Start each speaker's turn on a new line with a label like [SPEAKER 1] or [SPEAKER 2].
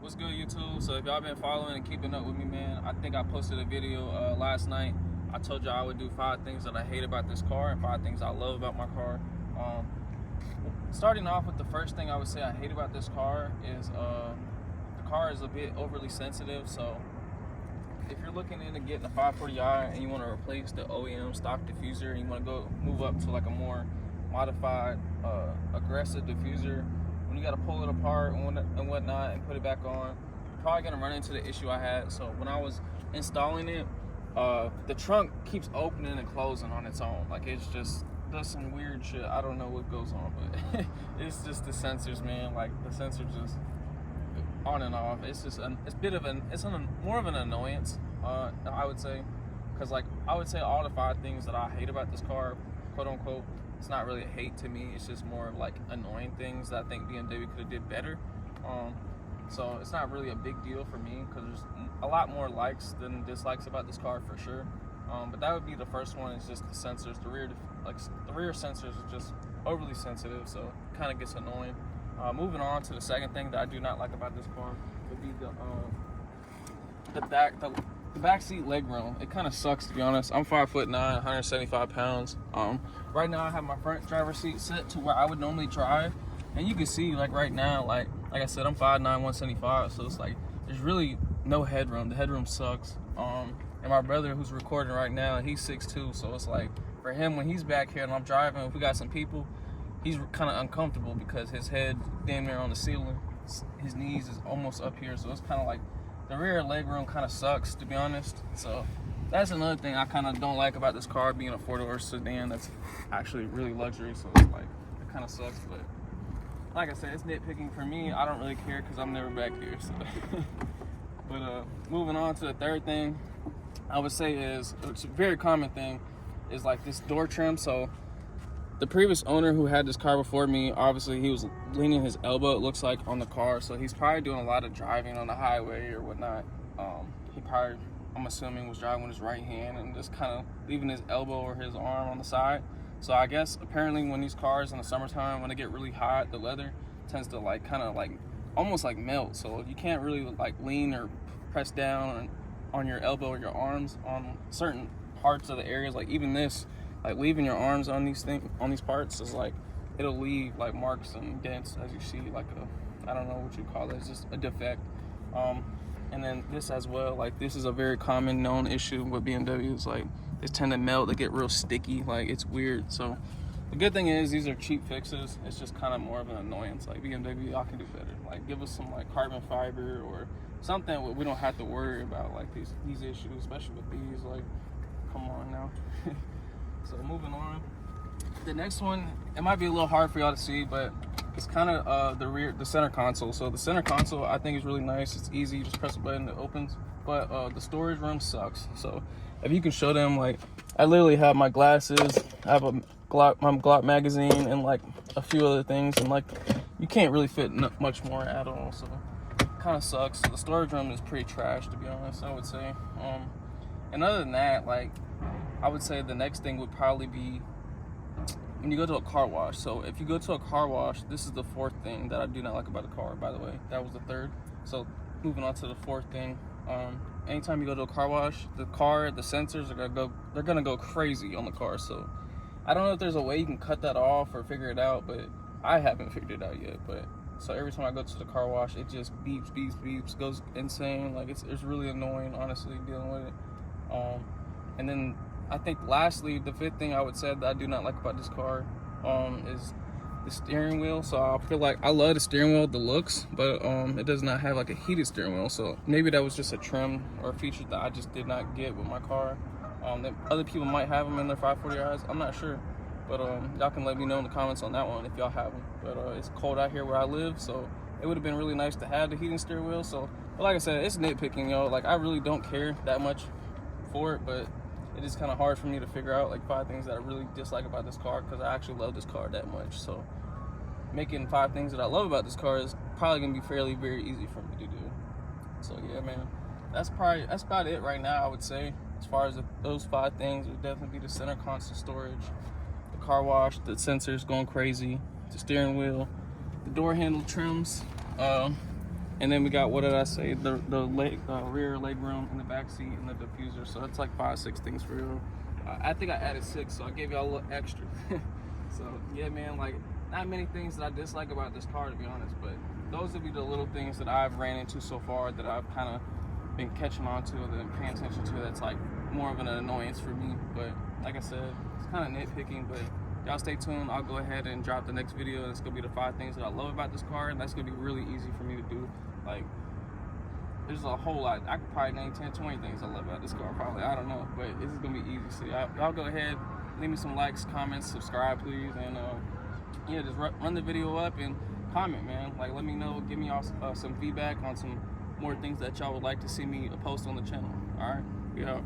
[SPEAKER 1] What's good, YouTube? So if y'all been following and keeping up with me, man, I think I posted a video last night. I told y'all I would do 5 things that I hate about this car and 5 things I love about my car. Starting off with the first thing I would say I hate about this car is the car is a bit overly sensitive. So if you're looking into getting a 540i and you want to replace the OEM stock diffuser and you want to go move up to like a more modified, aggressive diffuser, when you got to pull it apart and whatnot and put it back on, you're probably going to run into the issue I had. So when I was installing it, the trunk keeps opening and closing on its own. Like, it's just does some weird shit. I don't know what goes on, but it's just the sensors, man. Like, the sensors just on and off. It's just more of an annoyance, I would say, because like I would say all the 5 things that I hate about this car, quote unquote, it's not really a hate to me. It's just more of like annoying things that I think BMW could have did better. So it's not really a big deal for me because there's a lot more likes than dislikes about this car for sure. But that would be the first one. Is just the sensors. The rear sensors are just overly sensitive, so it kind of gets annoying. Moving on to the second thing that I do not like about this car would be the back seat leg room. It kind of sucks, to be honest. I'm 5'9", 175 pounds. Right now I have my front driver's seat set to where I would normally drive, and you can see like right now, like I said, I'm 5'9", 175, so it's like there's really no headroom. The headroom sucks. And my brother, who's recording right now, he's 6'2", so it's like for him when he's back here and I'm driving, if we got some people, he's kind of uncomfortable because his head damn near on the ceiling. His knees is almost up here, so it's kind of like the rear leg room kind of sucks, to be honest. So that's another thing I kind of don't like about this car, being a 4-door sedan that's actually really luxury. So it's like it kind of sucks, but like I said, it's nitpicking for me. I don't really care because I'm never back here. So. But moving on to the third thing, I would say it's a very common thing, is like this door trim. So the previous owner who had this car before me, obviously he was leaning his elbow, it looks like, on the car. So he's probably doing a lot of driving on the highway or whatnot. He probably, I'm assuming, was driving with his right hand and just kind of leaving his elbow or his arm on the side. So I guess apparently when these cars in the summertime, when they get really hot, the leather tends to like kind of like almost like melt. So you can't really like lean or press down on your elbow or your arms on certain parts of the areas. Like even this, like leaving your arms on these parts is like, it'll leave like marks and dents, as you see, like I don't know what you call it, it's just a defect. And then this as well, like this is a very common known issue with BMWs. Like they tend to melt, they get real sticky, like it's weird. So the good thing is these are cheap fixes. It's just kind of more of an annoyance. Like BMW, y'all can do better. Like give us some like carbon fiber or something where we don't have to worry about like these issues, especially with these. Like, come on now. So moving on, the next one, it might be a little hard for y'all to see, but it's kind of the center console. So the center console, I think, is really nice. It's easy, you just press a button, it opens. But the storage room sucks. So if you can show them, like I literally have my glasses, I have my Glock magazine, and like a few other things, and like you can't really fit much more at all. So it kind of sucks. So the storage room is pretty trash, to be honest, I would say. And other than that, like I would say the next thing would probably be when you go to a car wash. So if you go to a car wash, this is the 4th thing that I do not like about the car, by the way. That was the 3rd. So moving on to the 4th thing, anytime you go to a car wash, the sensors are gonna go crazy on the car. So I don't know if there's a way you can cut that off or figure it out, but I haven't figured it out yet. But so every time I go to the car wash, it just beeps, goes insane. Like it's really annoying, honestly, dealing with it. And then I think lastly, the 5th thing I would say that I do not like about this car is the steering wheel. So I feel like I love the steering wheel, the looks, but it does not have like a heated steering wheel. So maybe that was just a trim or a feature that I just did not get with my car. That other people might have them in their 540i's, I'm not sure. But y'all can let me know in the comments on that one if y'all have them. But it's cold out here where I live, so it would have been really nice to have the heating steering wheel. So, but like I said, it's nitpicking, yo. Like I really don't care that much for it, but it is kind of hard for me to figure out like 5 things that I really dislike about this car, because I actually love this car that much. So making 5 things that I love about this car is probably gonna be very easy for me to do. So yeah, man, that's about it right now, I would say. As far as those 5 things, would definitely be the center console storage, the car wash, the sensors going crazy, the steering wheel, the door handle trims, and And then we got, what did I say? The rear leg room and the back seat and the diffuser. So it's like 5-6 things for real. I think I added 6, so I gave y'all a little extra. So yeah, man, like not many things that I dislike about this car, to be honest, but those would be the little things that I've ran into so far that I've kind of been catching on to and paying attention to. That's like more of an annoyance for me. But like I said, it's kind of nitpicking, but y'all stay tuned. I'll go ahead and drop the next video, and it's gonna be the 5 things that I love about this car, and that's gonna be really easy for me to do. Like, there's a whole lot. I could probably name 10, 20 things I love about this car, probably. I don't know, but this is gonna be easy. So y'all go ahead, leave me some likes, comments, subscribe, please, and yeah, just run the video up and comment, man. Like, let me know, give me all some feedback on some more things that y'all would like to see me post on the channel. All right, we out.